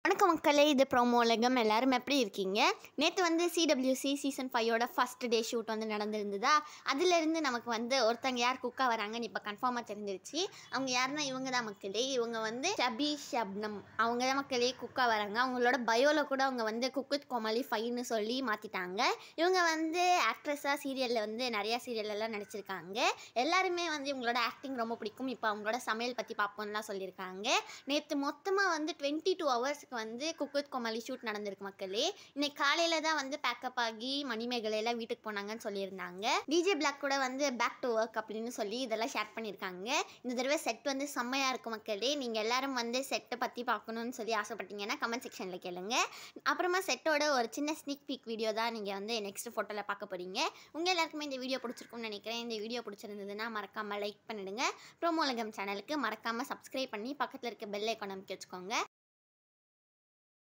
வணக்கம் மக்களே, இது ப்ரோமோ உலகம். எல்லாரும் எப்படி இருக்கீங்க? நேற்று வந்து CWC season 5 first day shoot வந்து நடந்திருந்ததா. அதிலிருந்து நமக்கு வந்து ஒருத்தங்க யார் குக்கா வராங்கன்னு இப்போ கன்ஃபார்மாக தெரிஞ்சிருச்சு. அவங்க யாருன்னா இவங்க தான் மக்களே. இவங்க வந்து ஷப்னம். அவங்க தான் மக்களே குக்கா வராங்க. அவங்களோட பயோவில் கூட அவங்க வந்து குக் வித் கோமாளி 5ன்னு சொல்லி மாற்றிட்டாங்க. இவங்க வந்து ஆக்ட்ரஸாக சீரியலில் வந்து நிறையா சீரியலெல்லாம் நடிச்சிருக்காங்க. எல்லாருமே வந்து இவங்களோட ஆக்டிங் ரொம்ப பிடிக்கும். இப்போ அவங்களோட சமையல் பற்றி பார்ப்போம்லாம் சொல்லியிருக்காங்க. நேற்று மொத்தமாக வந்து 22 ஹவர்ஸ் வந்து குக் வித் கோமாளி ஷூட் நடந்திருக்கு மக்களே. இன்னைக்கு காலையில் தான் வந்து பேக்கப் ஆகி மணிமேகலையெல்லாம் வீட்டுக்கு போனாங்கன்னு சொல்லியிருந்தாங்க. டிஜே பிளாக் கூட வந்து பேக் டு ஒர்க் அப்படின்னு சொல்லி இதெல்லாம் ஷேர் பண்ணியிருக்காங்க. இந்த தடவை செட் வந்து செம்மையாக இருக்கும் மக்களே. நீங்கள் எல்லாரும் வந்து செட்டை பற்றி பார்க்கணுன்னு சொல்லி ஆசைப்பட்டீங்கன்னா கமெண்ட் செக்ஷனில் கேளுங்க. அப்புறமா செட்டோட ஒரு சின்ன ஸ்னீக் பீக் வீடியோ தான் நீங்கள் வந்து நெக்ஸ்ட் ஃபோட்டோவில் பார்க்க போகிறீங்க. உங்கள் எல்லாருக்குமே இந்த வீடியோ பிடிச்சிருக்கும்னு நினைக்கிறேன். இந்த வீடியோ பிடிச்சிருந்ததுன்னா மறக்காமல் லைக் பண்ணிடுங்க. ப்ரோமோ உலகம் சேனலுக்கு மறக்காமல் சப்ஸ்கிரைப் பண்ணி பக்கத்தில் இருக்க பெல் ஐக்கான் அமைக்க வச்சுக்கோங்க.